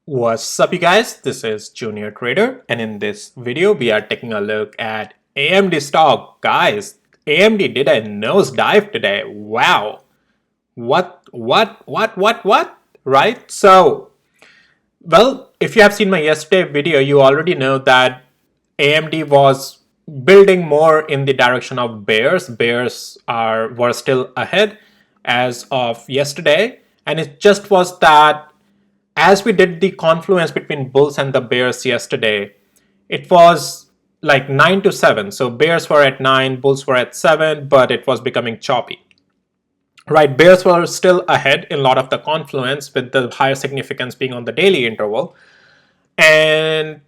What's up you guys, this is Junior Trader and in this video we are taking a look at AMD stock. Guys, AMD did a nosedive today. Wow. What? Right? So, well, if you have seen my yesterday video, you already know that AMD was building more in the direction of bears. Were still ahead as of yesterday, and it just was that as we did the confluence between bulls and the bears yesterday, it was like 9 to 7. So bears were at 9, bulls were at 7, but it was becoming choppy. Right, bears were still ahead in a lot of the confluence with the higher significance being on the daily interval. And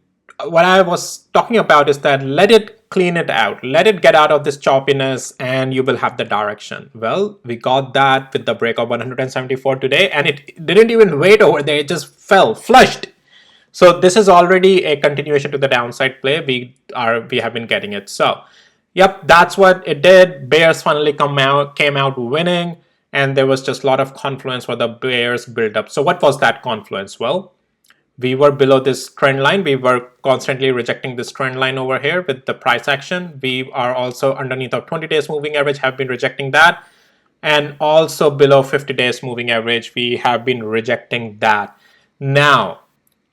what I was talking about is that let it clean it out, let it get out of this choppiness, and you will have the direction. Well, we got that with the break of 174 today, and it didn't even wait over there, it just fell, flushed. So this is already a continuation to the downside play. We have been getting it. So, yep, that's what it did. Bears finally came out winning, and there was just a lot of confluence where the bears built up. So what was that confluence? Well, we were below this trend line. We were constantly rejecting this trend line over here with the price action. We are also underneath of 20 days moving average, have been rejecting that. And also below 50 days moving average, we have been rejecting that. Now,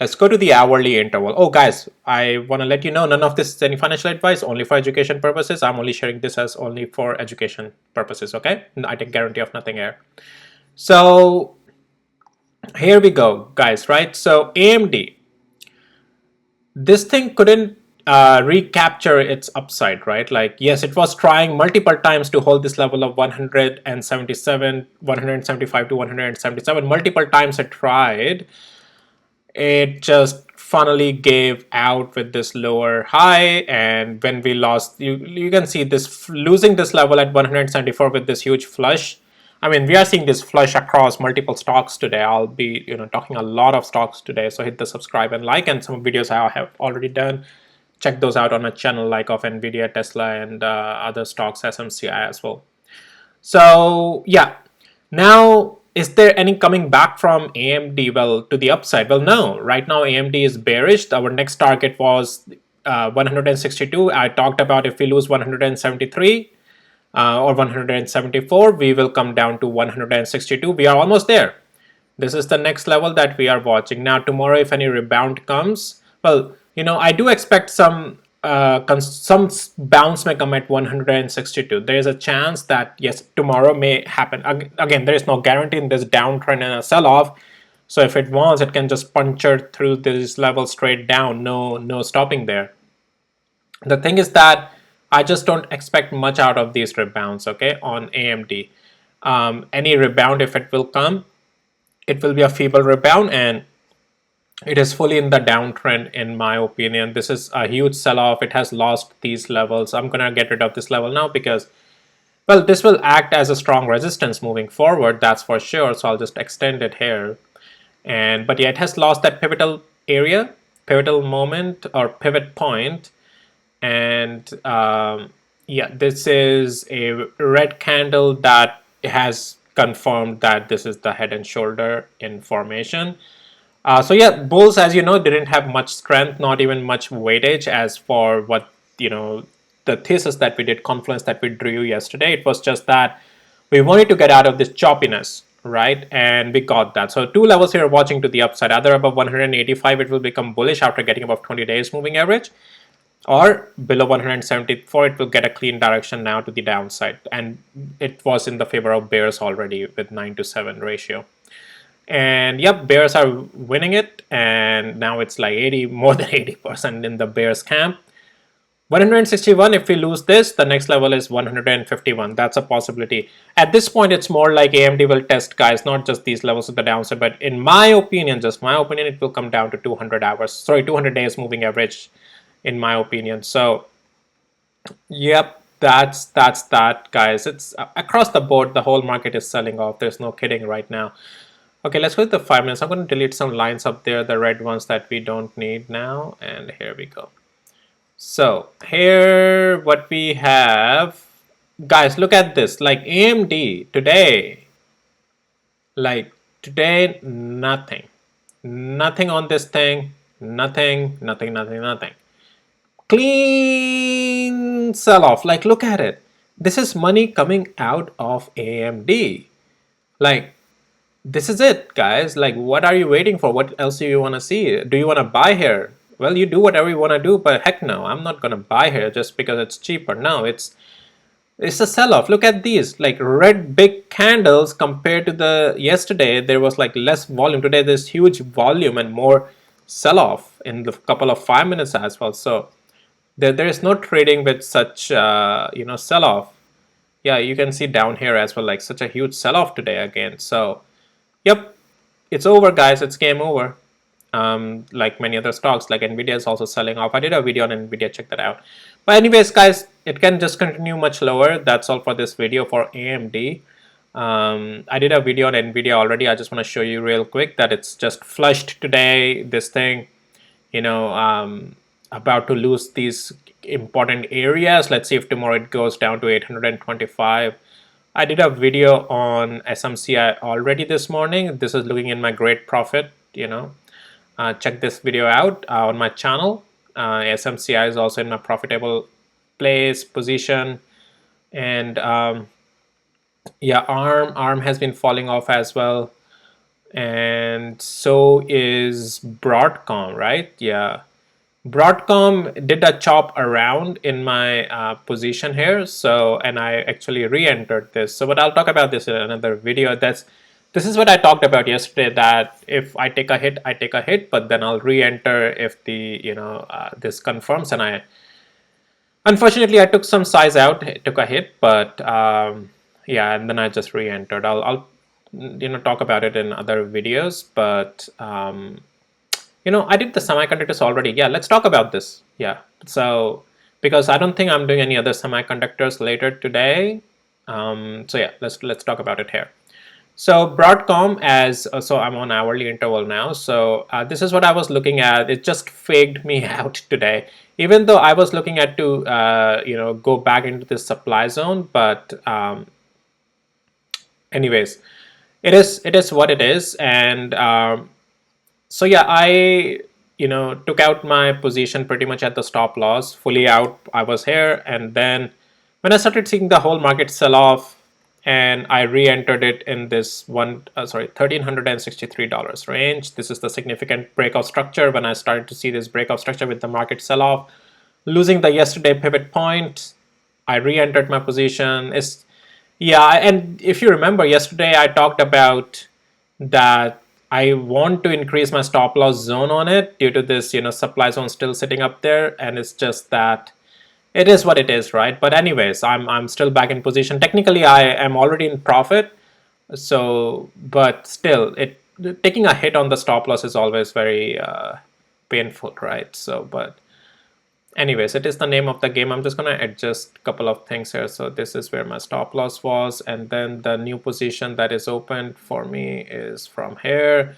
let's go to the hourly interval. Oh, guys, I want to let you know none of this is any financial advice, only for education purposes. I'm only sharing this as only for education purposes, okay? I take guarantee of nothing here. So here we go, guys, right? So AMD, this thing couldn't recapture its upside, right? Like, yes, it was trying multiple times to hold this level of 177, 175 to 177. Multiple times it tried. It just finally gave out with this lower high, and when we lost, you can see this losing this level at 174 with this huge flush. I mean, we are seeing this flush across multiple stocks today. I'll be talking a lot of stocks today, so hit the subscribe and like, and some videos I have already done, check those out on my channel, like of Nvidia, Tesla, and other stocks, SMCI as well. So yeah, now is there any coming back from AMD? Well, to the upside? Well, no. Right now AMD is bearish. Our next target was 162. I talked about if we lose 173 or 174, we will come down to 162. We are almost there. This is the next level that we are watching. Now tomorrow, if any rebound comes, well, I do expect some bounce may come at 162. There is a chance that yes, tomorrow may happen. Again, there is no guarantee in this downtrend and a sell-off. So if it wants, it can just puncture through this level straight down. No stopping there. The thing is that I just don't expect much out of these rebounds, okay, on AMD. Any rebound, if it will come, it will be a feeble rebound, and it is fully in the downtrend in my opinion. This is a huge sell-off. It has lost these levels. I'm gonna get rid of this level now because, well, this will act as a strong resistance moving forward, that's for sure. So I'll just extend it here. But yeah, it has lost that pivotal area, pivotal moment or pivot point. And yeah, this is a red candle that has confirmed that this is the head and shoulder in formation. So yeah, bulls, as you know, didn't have much strength, not even much weightage as for what, the thesis that we did, confluence that we drew yesterday. It was just that we wanted to get out of this choppiness, right? And we got that. So two levels here watching to the upside. Either above 185, it will become bullish after getting above 20 days moving average, or below 174, it will get a clean direction now to the downside. And it was in the favor of bears already with 9 to 7 ratio. And yep, bears are winning it, and now it's like more than 80% in the bears camp. 161, if we lose this, the next level is 151. That's a possibility. At this point, it's more like AMD will test, guys, not just these levels of the downside, but in my opinion, just my opinion, it will come down to 200 days moving average, in my opinion. So yep, that's that, guys. It's across the board, the whole market is selling off. There's no kidding right now. Okay, let's go to the 5 minutes. I'm going to delete some lines up there, the red ones that we don't need now. And here we go. So here what we have, guys, look at this. Like AMD today, nothing. Nothing on this thing. Nothing, nothing, nothing, nothing. Clean sell-off. Like, look at it. This is money coming out of AMD. Like, this is it, guys. Like, what are you waiting for? What else do you want to see? Do you want to buy here? Well, you do whatever you want to do, but heck no, I'm not going to buy here just because it's cheaper. No, it's a sell-off. Look at these, like red big candles compared to the yesterday. There was like less volume. Today there's huge volume and more sell-off in the couple of 5 minutes as well. So there is no trading with such sell-off. Yeah, you can see down here as well, like such a huge sell-off today again. So yep, it's over, guys. It's game over. Like many other stocks, like Nvidia is also selling off. I did a video on Nvidia, check that out. But anyways, guys, it can just continue much lower. That's all for this video for AMD. I did a video on Nvidia already. I just want to show you real quick that it's just flushed today. This thing, about to lose these important areas. Let's see if tomorrow it goes down to 825. I did a video on SMCI already this morning. This is looking in my great profit, check this video out on my channel. SMCI is also in my profitable place position. And yeah, ARM has been falling off as well. And so is Broadcom, right? Yeah. Broadcom did a chop around in my position here, so, and I actually re-entered this. So, but I'll talk about this in another video. This is what I talked about yesterday, that if I take a hit, I take a hit, but then I'll re-enter if the this confirms. And unfortunately I took some size out, took a hit, but yeah, and then I just re-entered. I'll talk about it in other videos, but I did the semiconductors already. Yeah, let's talk about this. Yeah, so because I don't think I'm doing any other semiconductors later today. So yeah, let's talk about it here. So Broadcom, so I'm on hourly interval now. So this is what I was looking at. It just faked me out today, even though I was looking at to go back into this supply zone. But anyways, it is what it is. And so yeah, I took out my position pretty much at the stop loss, fully out. I was here, and then when I started seeing the whole market sell off, and I re-entered it in this $1,363 range. This is the significant breakout structure. When I started to see this breakout structure with the market sell-off, losing the yesterday pivot point, I re-entered my position. And if you remember yesterday, I talked about that I want to increase my stop loss zone on it due to this supply zone still sitting up there, and it's just that it is what it is, right? But anyways, I'm still back in position. Technically, I am already in profit. So, but still, taking a hit on the stop loss is always very painful, right? So, but anyways, it is the name of the game. I'm just gonna adjust a couple of things here. So this is where my stop loss was, and then the new position that is opened for me is from here.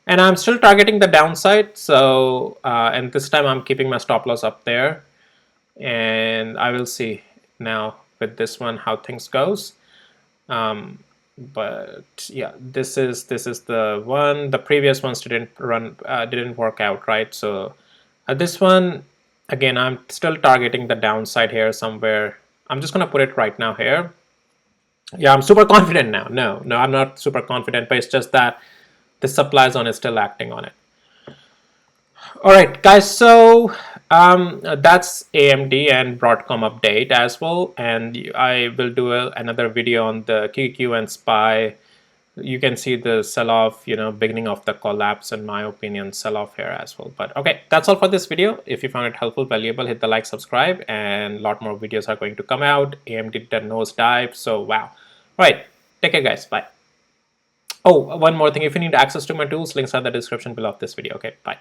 And I'm still targeting the downside. So, and this time I'm keeping my stop loss up there. And I will see now with this one how things goes. But yeah, this is the one. The previous ones didn't work out, right? So this one again, I'm still targeting the downside here somewhere. I'm just gonna put it right now here. Yeah, I'm super confident now. No, I'm not super confident, but it's just that the supply zone is still acting on it. All right, guys, so that's AMD and Broadcom update as well, and I will do another video on the QQ and SPY. You can see the sell-off, beginning of the collapse, in my opinion, sell-off here as well. But okay, that's all for this video. If you found it helpful, valuable, hit the like, subscribe, and a lot more videos are going to come out. AMD did a nosedive, so wow. All right, take care, guys. Bye. Oh, one more thing. If you need access to my tools, links are in the description below of this video. Okay, bye.